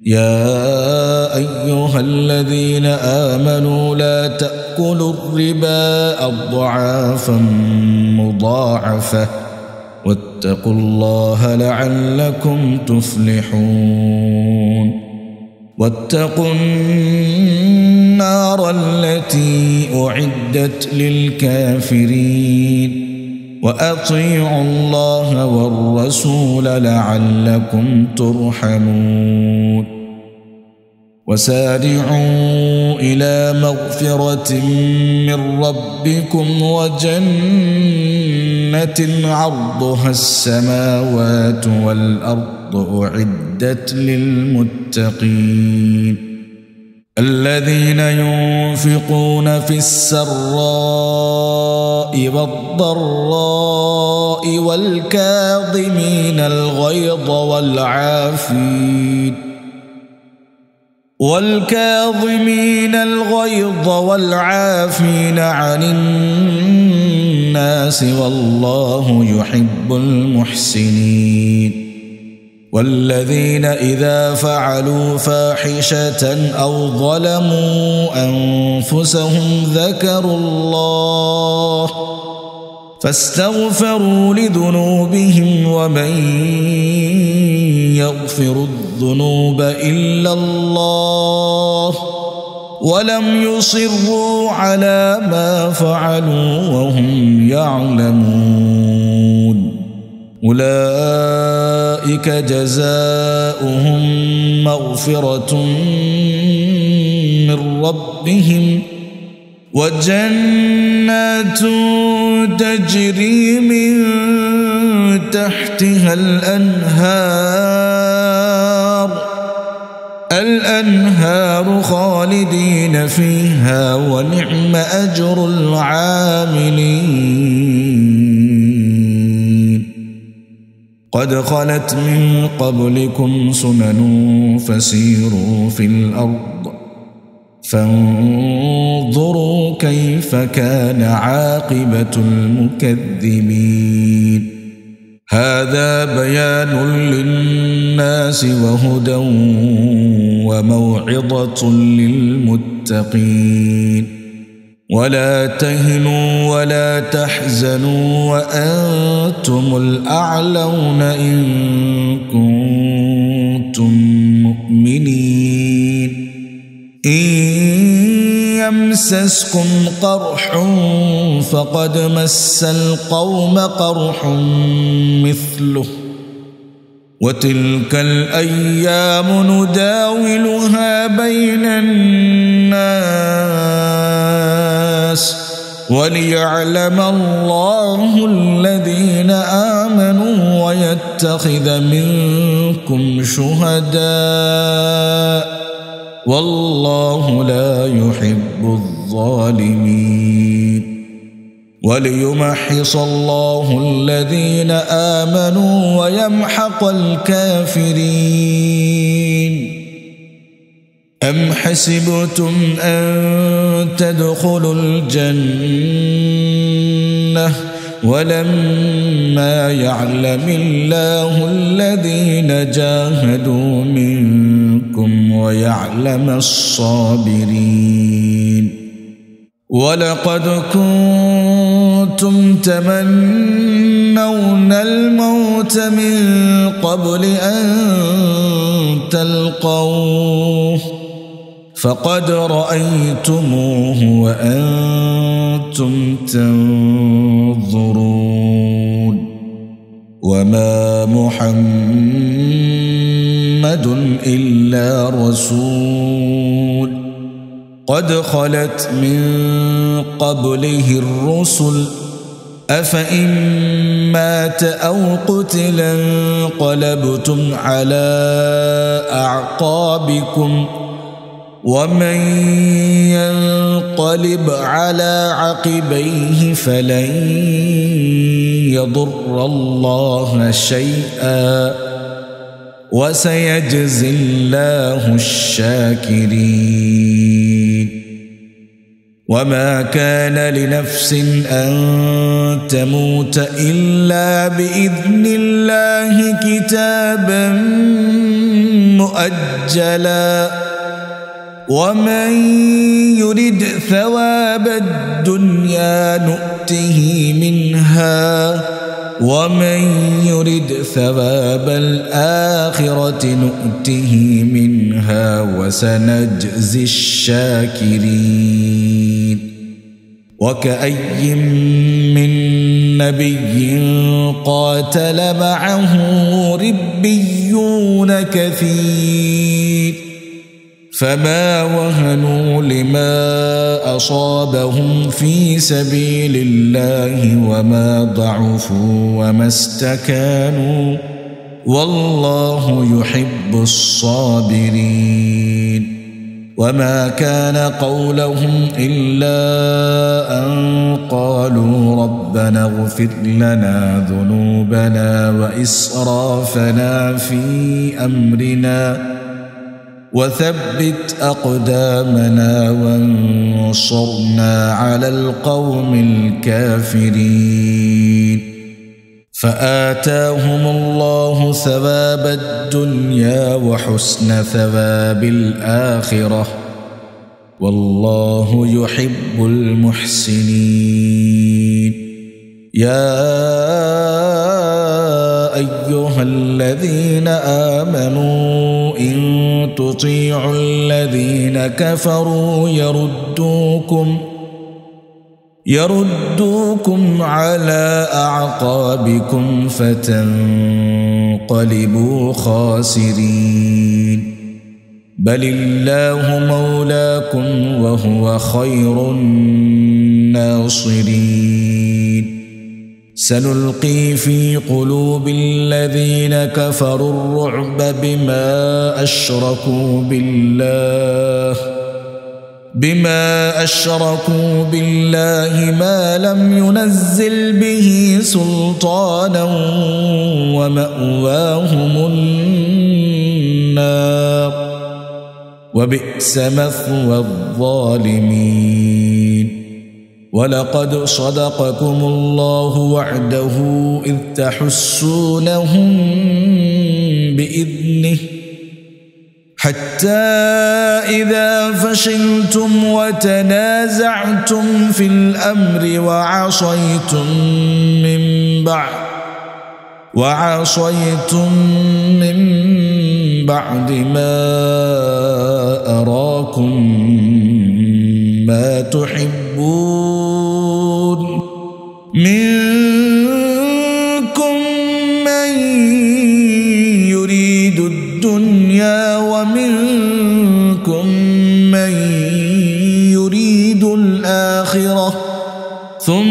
يا أيها الذين آمنوا لا تأكلوا الربا أضعافا مضاعفة واتقوا الله لعلكم تفلحون واتقوا النار التي أعدت للكافرين وأطيعوا الله والرسول لعلكم ترحمون وسارعوا إلى مغفرة من ربكم وجنة عرضها السماوات والأرض أعدت للمتقين الذين ينفقون في السراء والضراء والكاظمين الغيظ والعافين عن الناس والله يحب المحسنين والذين إذا فعلوا فاحشة أو ظلموا أنفسهم ذكروا الله فاستغفروا لذنوبهم ومن يغفر الذنوب إلا الله ولم يصروا على ما فعلوا وهم يعلمون أولئك جزاؤهم مغفرة من ربهم وجنات تجري من تحتها الأنهار خالدين فيها ونعم أجر العاملين قد خلت من قبلكم سنن فسيروا في الأرض فانظروا كيف كان عاقبة المكذبين هذا بيان للناس وهدى وموعظة للمتقين ولا تهنوا ولا تحزنوا وأنتم الأعلون إن كنتم مؤمنين إن يمسسكم قرح فقد مس القوم قرح مثله وتلك الأيام نداولها بين الناس وليعلم الله الذين آمنوا ويتخذ منكم شهداء والله لا يحب الظالمين وليمحص الله الذين آمنوا ويمحق الكافرين أم حسبتم أن تدخلوا الجنة ولما يعلم الله الذين جاهدوا منكم ويعلم الصابرين ولقد كنتم تمنون الموت من قبل أن تلقوه فقد رأيتموه وأنتم تنظرون وما محمد إلا رسول قد خلت من قبله الرسل أفإن مات أو قتل انقلبتم على أعقابكم ومن ينقلب على عقبيه فلن يضر الله شيئا وسيجزي الله الشاكرين وما كان لنفس أن تموت إلا بإذن الله كتابا مؤجلا ومن يرد ثواب الدنيا نؤته منها ومن يرد ثواب الآخرة نؤته منها وسنجزي الشاكرين وكأي من نبي قاتل معه ربيون كثير فما وهنوا لما أصابهم في سبيل الله وما ضعفوا وما استكانوا والله يحب الصابرين وما كان قولهم إلا أن قالوا ربنا اغفر لنا ذنوبنا وإسرافنا في أمرنا وثبت أقدامنا وانصرنا على القوم الكافرين فآتاهم الله ثواب الدنيا وحسن ثواب الآخرة والله يحب المحسنين يا أيها الذين آمنوا إن تطيعوا الذين كفروا يردوكم على أعقابكم فتنقلبوا خاسرين بل الله مولاكم وهو خير الناصرين سنلقي في قلوب الذين كفروا الرعب بما أشركوا بالله ما لم ينزل به سلطانا ومأواهم النار وبئس مثوى الظالمين ولقد صدقكم الله وعده إذ تحسونهم بإذنه حتى إذا فشلتم وتنازعتم في الأمر وعصيتم من بعد ما أراكم ما تحبون منكم من يريد الدنيا ومنكم من يريد الآخرة ثم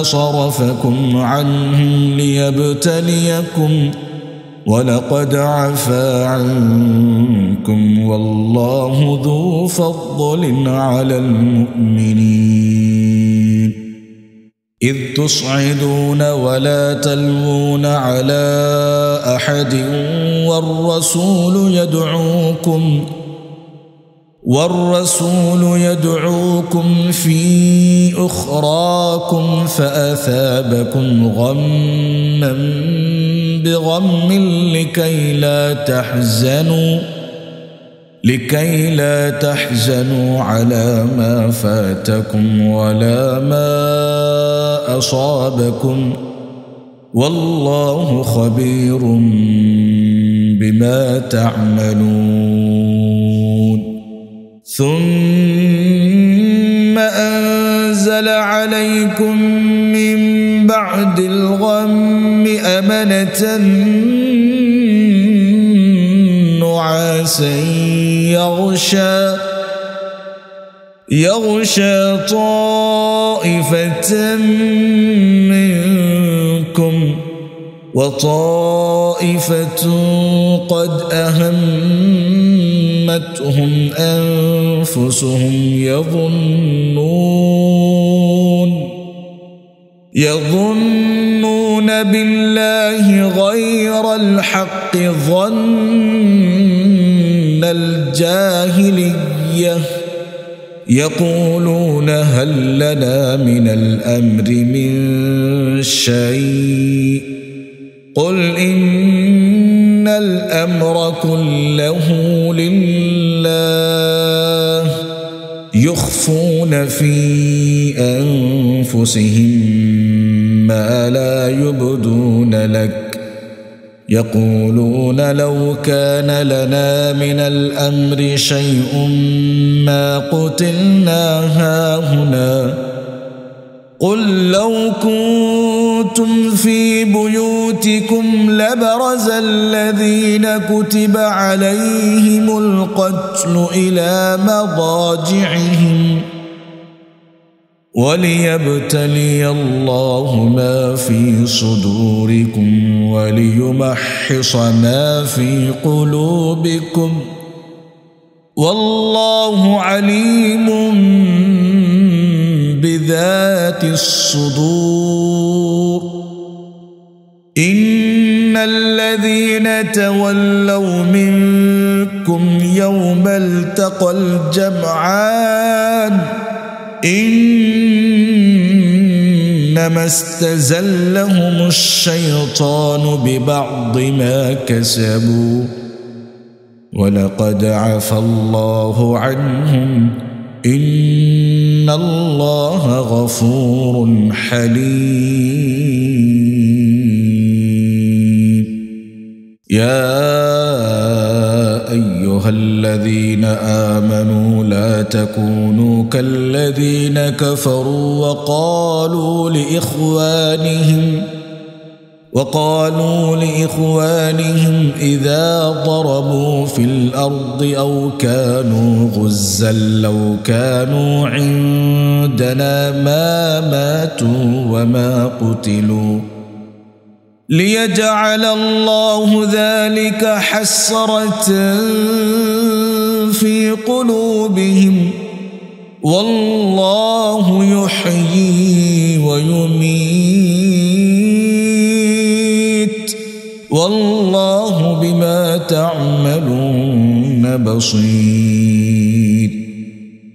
صرفكم عنهم ليبتليكم ولقد عفا عنكم والله ذو فضل على المؤمنين إذ تصعدون ولا تلوون على أحد والرسول يدعوكم في أخراكم فأثابكم غما بغم لكي لا تحزنوا على ما فاتكم ولا ما أصابكم والله خبير بما تعملون ثم أنزل عليكم من بعد الغم أمنة نعاسا يغشى طائفة منكم وطائفة قد أهمتهم أنفسهم يظنون بالله غير الحق ظن الجاهلية يقولون هل لنا من الأمر من شيء قل إن الأمر كله لله يخفون في أنفسهم ما لا يبدون لك يقولون لو كان لنا من الأمر شيء ما قتلنا هاهنا قل لو كنتم في بيوتكم لبرز الذين كتب عليهم القتل إلى مضاجعهم وليبتلي الله ما في صدوركم وليمحص ما في قلوبكم والله عليم بذات الصدور إن الذين تولوا منكم يوم التقى الجمعان إنما استزلهم الشيطان ببعض ما كسبوا ولقد عفى الله عنهم إن الله غفور حليم يا أيها الذين آمنوا لا تكونوا كالذين كفروا وقالوا لإخوانهم إذا ضربوا في الأرض أو كانوا غزا لو كانوا عندنا ما ماتوا وما قتلوا ليجعل الله ذلك حسرة في قلوبهم والله يحيي ويميت والله بما تعملون بصير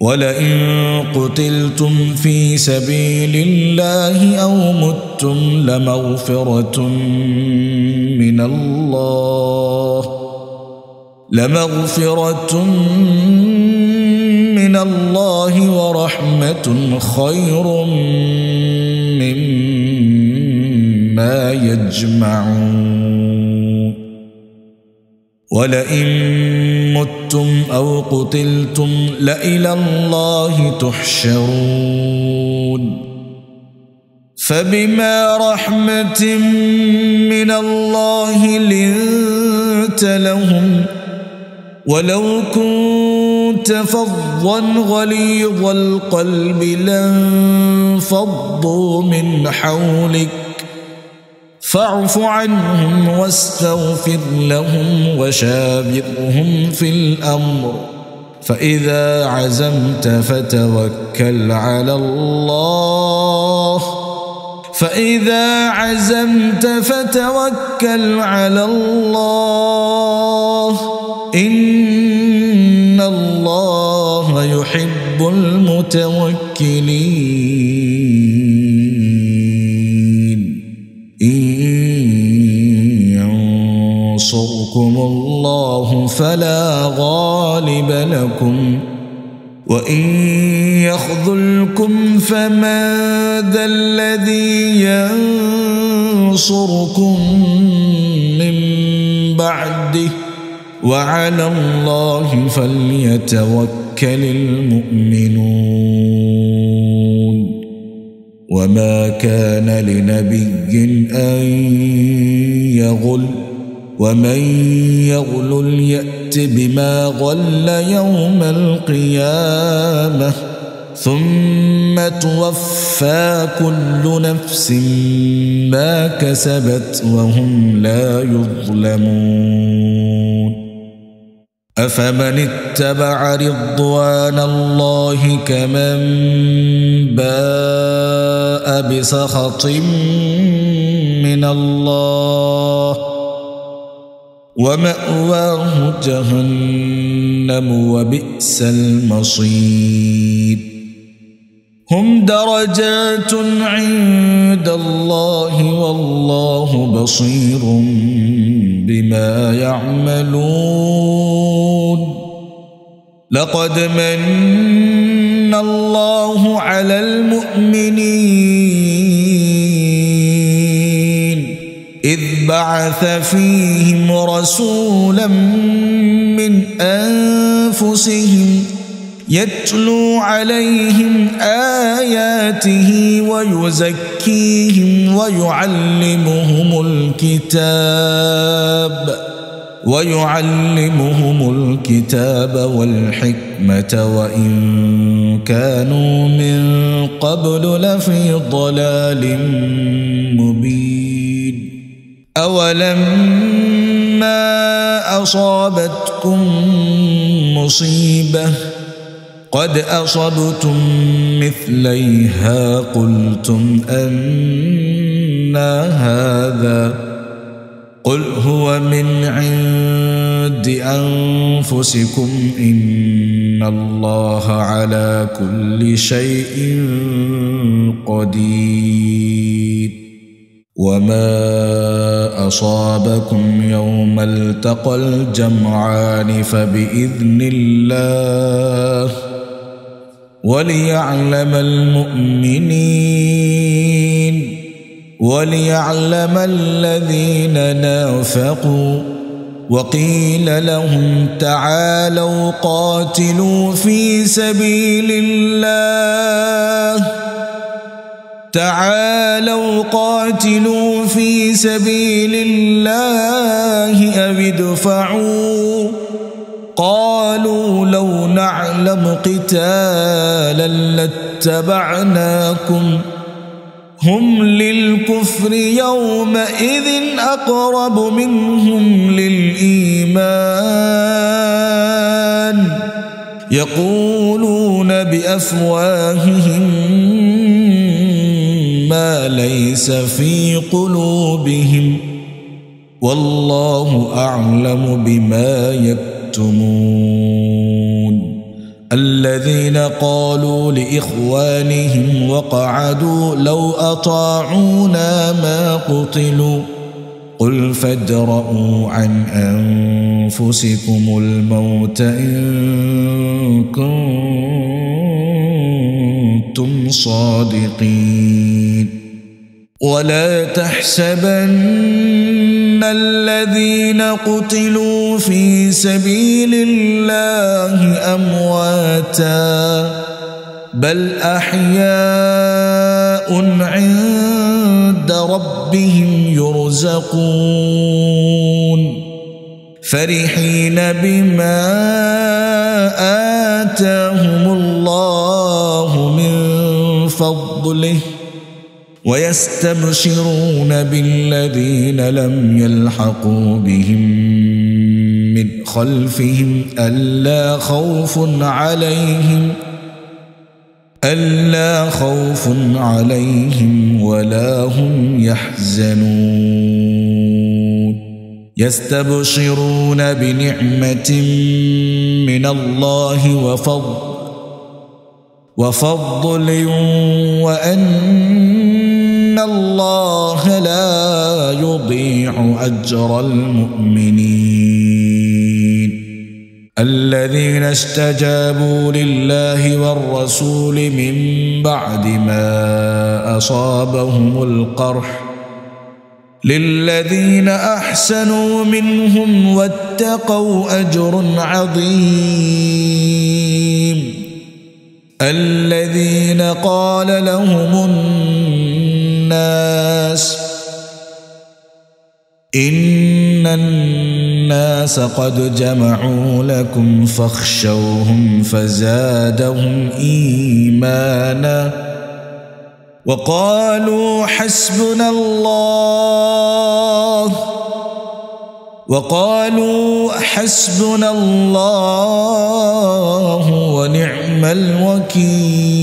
ولئن قتلتم في سبيل الله أو متم لمغفرة من الله ورحمة خير مما يجمعون ولئن متم أو قتلتم لإلى الله تحشرون فبما رحمة من الله لنت لهم ولو كنت فظا غليظ القلب لانفضوا من حولك فاعف عنهم واستغفر لهم وشاورهم في الأمر فإذا عزمت فتوكل على الله إن الله يحب المتوكلين إن ينصركم الله فلا غالب لكم وإن يخذلكم فمن ذا الذي ينصركم من بعده وعلى الله فليتوكل المؤمنون وما كان لنبي أن يغل ومن يغلل يأت بما غل يوم القيامة ثم توفى كل نفس ما كسبت وهم لا يظلمون أفمن اتبع رضوان الله كمن باء بسخط من الله ومأواه جهنم وبئس المصير هم درجات عند الله والله بصير بما يعملون لقد من الله على المؤمنين إذ بعث فيهم رسولا من أنفسهم يتلو عليهم آياته ويزكيهم ويعلمهم الكتاب والحكمة وإن كانوا من قبل لفي ضلال مبين أولما أصابتكم مصيبة قد أصبتم مثليها قلتم أنى هذا قل هو من عند أنفسكم إن الله على كل شيء قدير وما أصابكم يوم التقى الجمعان فبإذن الله وليعلم الذين نافقوا وقيل لهم تعالوا قاتلوا في سبيل الله أو ادفعوا قالوا لو نعلم قتالا لاتبعناكم هم للكفر يومئذ أقرب منهم للإيمان يقولون بأفواههم ما ليس في قلوبهم والله أعلم بما يكتمون الذين قالوا لإخوانهم وقعدوا لو أطاعونا ما قتلوا قل فادرءوا عن أنفسكم الموت إن كنتم صادقين ولا تحسبن الذين قتلوا في سبيل الله أمواتا بل أحياء عند ربهم يرزقون فرحين بما آتاهم الله من فضله ويستبشرون بالذين لم يلحقوا بهم من خلفهم ألا خوف عليهم ولا هم يحزنون يستبشرون بنعمة من الله وفضل وأن الله لا يضيع أجر المؤمنين الذين استجابوا لله والرسول من بعد ما أصابهم القرح للذين أحسنوا منهم واتقوا أجر عظيم الذين قال لهم الناس إن الناس قد جمعوا لكم فاخشوهم فزادهم إيمانا وقالوا حسبنا الله ونعم الوكيل